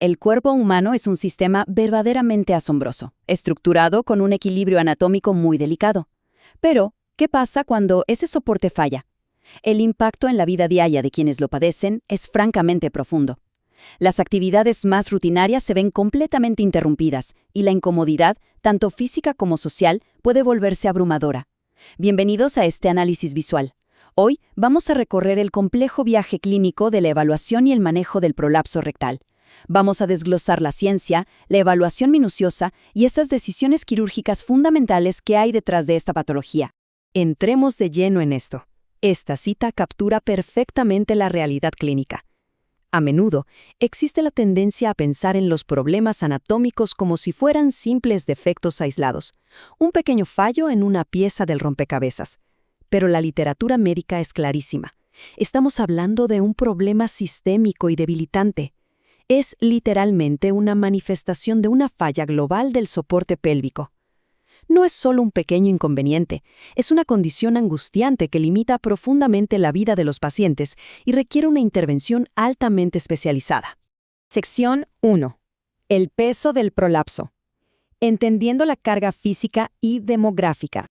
El cuerpo humano es un sistema verdaderamente asombroso, estructurado con un equilibrio anatómico muy delicado. Pero, ¿qué pasa cuando ese soporte falla? El impacto en la vida diaria de quienes lo padecen es francamente profundo. Las actividades más rutinarias se ven completamente interrumpidas y la incomodidad, tanto física como social, puede volverse abrumadora. Bienvenidos a este análisis visual. Hoy vamos a recorrer el complejo viaje clínico de la evaluación y el manejo del prolapso rectal. Vamos a desglosar la ciencia, la evaluación minuciosa y esas decisiones quirúrgicas fundamentales que hay detrás de esta patología. Entremos de lleno en esto. Esta cita captura perfectamente la realidad clínica. A menudo, existe la tendencia a pensar en los problemas anatómicos como si fueran simples defectos aislados, un pequeño fallo en una pieza del rompecabezas. Pero la literatura médica es clarísima. Estamos hablando de un problema sistémico y debilitante. Es literalmente una manifestación de una falla global del soporte pélvico. No es solo un pequeño inconveniente, es una condición angustiante que limita profundamente la vida de los pacientes y requiere una intervención altamente especializada. Sección 1. El peso del prolapso. Entendiendo la carga física y demográfica.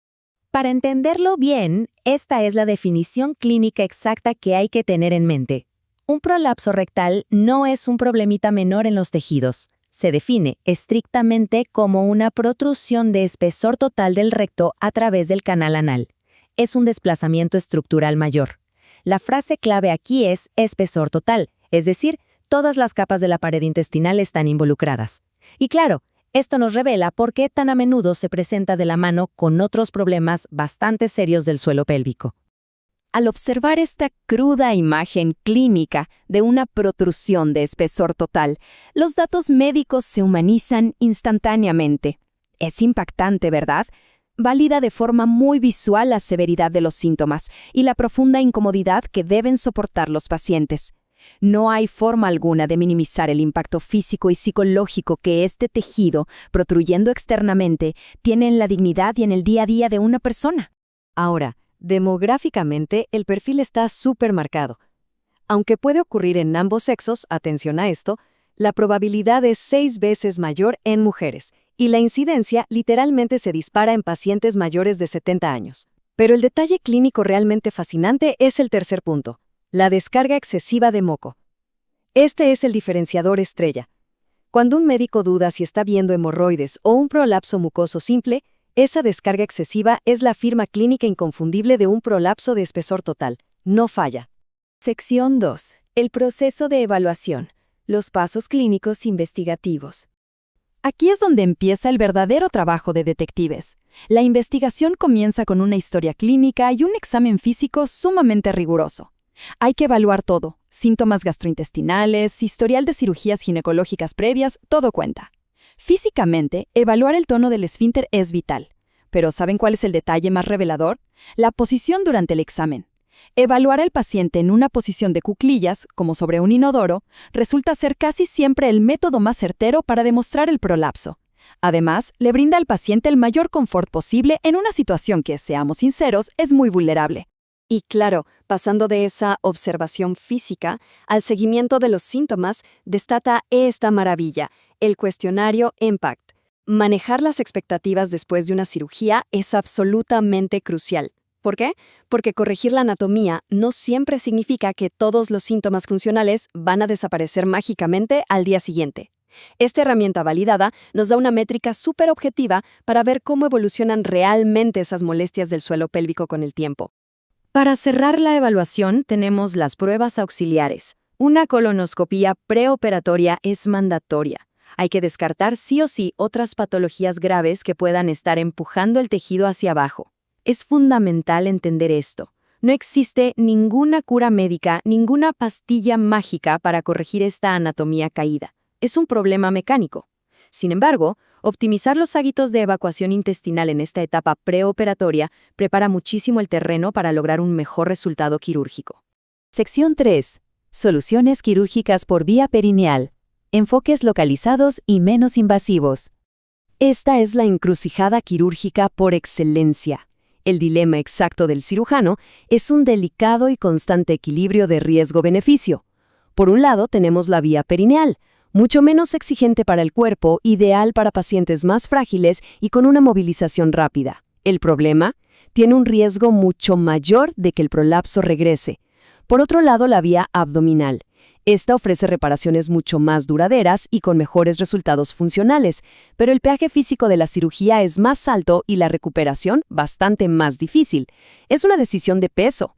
Para entenderlo bien, esta es la definición clínica exacta que hay que tener en mente. Un prolapso rectal no es un problemita menor en los tejidos. Se define estrictamente como una protrusión de espesor total del recto a través del canal anal. Es un desplazamiento estructural mayor. La frase clave aquí es espesor total, es decir, todas las capas de la pared intestinal están involucradas. Y claro, esto nos revela por qué tan a menudo se presenta de la mano con otros problemas bastante serios del suelo pélvico. Al observar esta cruda imagen clínica de una protrusión de espesor total, los datos médicos se humanizan instantáneamente. Es impactante, ¿verdad? Valida de forma muy visual la severidad de los síntomas y la profunda incomodidad que deben soportar los pacientes. No hay forma alguna de minimizar el impacto físico y psicológico que este tejido, protruyendo externamente, tiene en la dignidad y en el día a día de una persona. Ahora, demográficamente, el perfil está súper marcado. Aunque puede ocurrir en ambos sexos, atención a esto, la probabilidad es 6 veces mayor en mujeres, y la incidencia literalmente se dispara en pacientes mayores de 70 años. Pero el detalle clínico realmente fascinante es el tercer punto, la descarga excesiva de moco. Este es el diferenciador estrella. Cuando un médico duda si está viendo hemorroides o un prolapso mucoso simple, esa descarga excesiva es la firma clínica inconfundible de un prolapso de espesor total. No falla. Sección 2. El proceso de evaluación. Los pasos clínicos investigativos. Aquí es donde empieza el verdadero trabajo de detectives. La investigación comienza con una historia clínica y un examen físico sumamente riguroso. Hay que evaluar todo: síntomas gastrointestinales, historial de cirugías ginecológicas previas, todo cuenta. Físicamente, evaluar el tono del esfínter es vital. Pero ¿saben cuál es el detalle más revelador? La posición durante el examen. Evaluar al paciente en una posición de cuclillas, como sobre un inodoro, resulta ser casi siempre el método más certero para demostrar el prolapso. Además, le brinda al paciente el mayor confort posible en una situación que, seamos sinceros, es muy vulnerable. Y claro, pasando de esa observación física al seguimiento de los síntomas, destata esta maravilla: el cuestionario EMPACT. Manejar las expectativas después de una cirugía es absolutamente crucial. ¿Por qué? Porque corregir la anatomía no siempre significa que todos los síntomas funcionales van a desaparecer mágicamente al día siguiente. Esta herramienta validada nos da una métrica súper objetiva para ver cómo evolucionan realmente esas molestias del suelo pélvico con el tiempo. Para cerrar la evaluación tenemos las pruebas auxiliares. Una colonoscopía preoperatoria es mandatoria. Hay que descartar sí o sí otras patologías graves que puedan estar empujando el tejido hacia abajo. Es fundamental entender esto. No existe ninguna cura médica, ninguna pastilla mágica para corregir esta anatomía caída. Es un problema mecánico. Sin embargo, optimizar los hábitos de evacuación intestinal en esta etapa preoperatoria prepara muchísimo el terreno para lograr un mejor resultado quirúrgico. Sección 3. Soluciones quirúrgicas por vía perineal. Enfoques localizados y menos invasivos. Esta es la encrucijada quirúrgica por excelencia. El dilema exacto del cirujano es un delicado y constante equilibrio de riesgo-beneficio. Por un lado tenemos la vía perineal, mucho menos exigente para el cuerpo, ideal para pacientes más frágiles y con una movilización rápida. El problema: tiene un riesgo mucho mayor de que el prolapso regrese. Por otro lado, la vía abdominal. Esta ofrece reparaciones mucho más duraderas y con mejores resultados funcionales, pero el peaje físico de la cirugía es más alto y la recuperación bastante más difícil. Es una decisión de peso.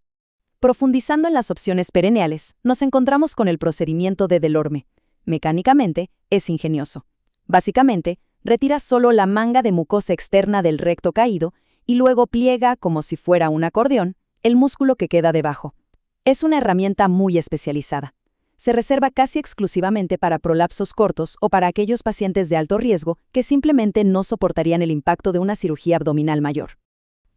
Profundizando en las opciones perineales, nos encontramos con el procedimiento de Delorme. Mecánicamente, es ingenioso. Básicamente, retira solo la manga de mucosa externa del recto caído y luego pliega, como si fuera un acordeón, el músculo que queda debajo. Es una herramienta muy especializada. Se reserva casi exclusivamente para prolapsos cortos o para aquellos pacientes de alto riesgo que simplemente no soportarían el impacto de una cirugía abdominal mayor.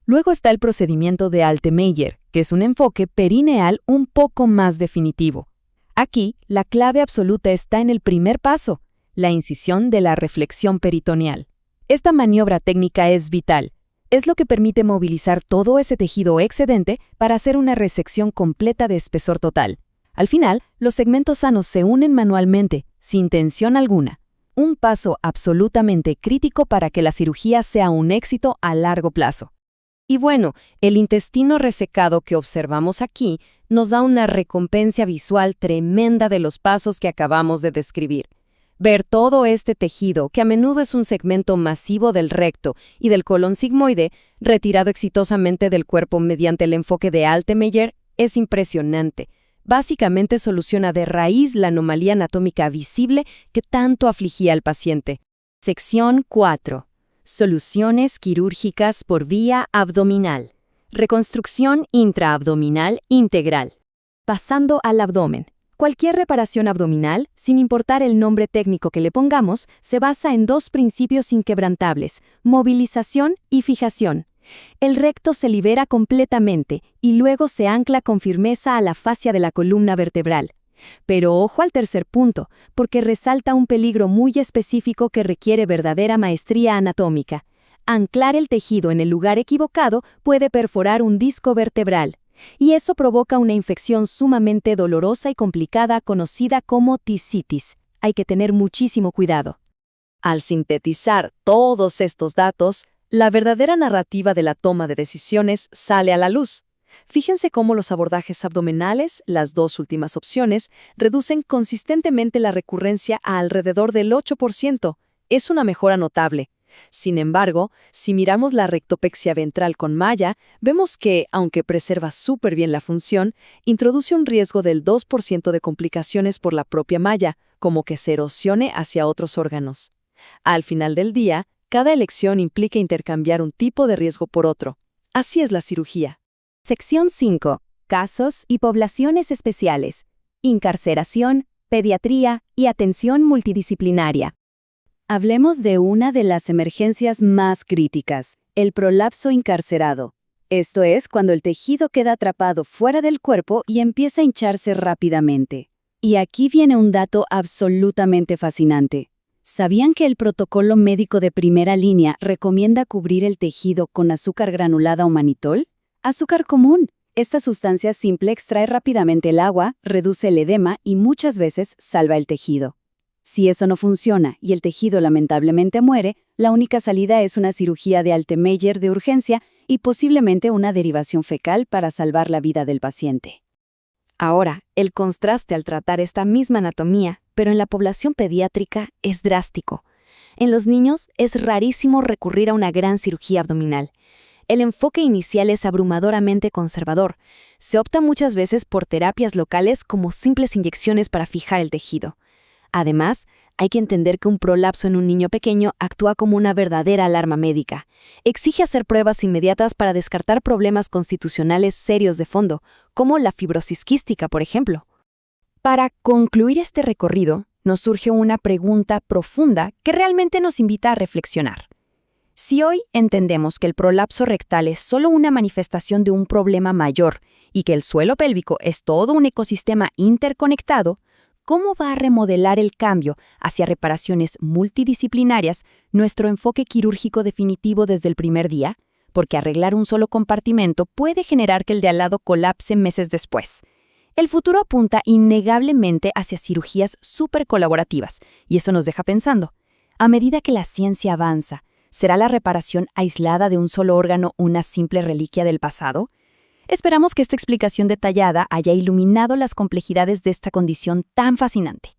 Luego está el procedimiento de Altemeyer, que es un enfoque perineal un poco más definitivo. Aquí, la clave absoluta está en el primer paso, la incisión de la reflexión peritoneal. Esta maniobra técnica es vital. Es lo que permite movilizar todo ese tejido excedente para hacer una resección completa de espesor total. Al final, los segmentos sanos se unen manualmente, sin tensión alguna. Un paso absolutamente crítico para que la cirugía sea un éxito a largo plazo. Y bueno, el intestino resecado que observamos aquí nos da una recompensa visual tremenda de los pasos que acabamos de describir. Ver todo este tejido, que a menudo es un segmento masivo del recto y del colon sigmoide, retirado exitosamente del cuerpo mediante el enfoque de Altemeyer, es impresionante. Básicamente soluciona de raíz la anomalía anatómica visible que tanto afligía al paciente. Sección 4. Soluciones quirúrgicas por vía abdominal. Reconstrucción intraabdominal integral. Pasando al abdomen. Cualquier reparación abdominal, sin importar el nombre técnico que le pongamos, se basa en dos principios inquebrantables: movilización y fijación. El recto se libera completamente y luego se ancla con firmeza a la fascia de la columna vertebral. Pero ojo al tercer punto, porque resalta un peligro muy específico que requiere verdadera maestría anatómica. Anclar el tejido en el lugar equivocado puede perforar un disco vertebral, y eso provoca una infección sumamente dolorosa y complicada conocida como tisitis. Hay que tener muchísimo cuidado. Al sintetizar todos estos datos, la verdadera narrativa de la toma de decisiones sale a la luz. Fíjense cómo los abordajes abdominales, las dos últimas opciones, reducen consistentemente la recurrencia a alrededor del 8%. Es una mejora notable. Sin embargo, si miramos la rectopexia ventral con malla, vemos que, aunque preserva súper bien la función, introduce un riesgo del 2% de complicaciones por la propia malla, como que se erosione hacia otros órganos. Al final del día, cada elección implica intercambiar un tipo de riesgo por otro. Así es la cirugía. Sección 5. Casos y poblaciones especiales. Incarceración, pediatría y atención multidisciplinaria. Hablemos de una de las emergencias más críticas, el prolapso incarcerado. Esto es cuando el tejido queda atrapado fuera del cuerpo y empieza a hincharse rápidamente. Y aquí viene un dato absolutamente fascinante. ¿Sabían que el protocolo médico de primera línea recomienda cubrir el tejido con azúcar granulada o manitol? Azúcar común. Esta sustancia simple extrae rápidamente el agua, reduce el edema y muchas veces salva el tejido. Si eso no funciona y el tejido lamentablemente muere, la única salida es una cirugía de Altemeyer de urgencia y posiblemente una derivación fecal para salvar la vida del paciente. Ahora, el contraste al tratar esta misma anatomía, pero en la población pediátrica, es drástico. En los niños es rarísimo recurrir a una gran cirugía abdominal. El enfoque inicial es abrumadoramente conservador. Se opta muchas veces por terapias locales como simples inyecciones para fijar el tejido. Además, hay que entender que un prolapso en un niño pequeño actúa como una verdadera alarma médica. Exige hacer pruebas inmediatas para descartar problemas constitucionales serios de fondo, como la fibrosis quística, por ejemplo. Para concluir este recorrido, nos surge una pregunta profunda que realmente nos invita a reflexionar. Si hoy entendemos que el prolapso rectal es solo una manifestación de un problema mayor y que el suelo pélvico es todo un ecosistema interconectado, ¿cómo va a remodelar el cambio hacia reparaciones multidisciplinarias nuestro enfoque quirúrgico definitivo desde el primer día? Porque arreglar un solo compartimento puede generar que el de al lado colapse meses después. El futuro apunta innegablemente hacia cirugías súper colaborativas, y eso nos deja pensando, a medida que la ciencia avanza, ¿será la reparación aislada de un solo órgano una simple reliquia del pasado? Esperamos que esta explicación detallada haya iluminado las complejidades de esta condición tan fascinante.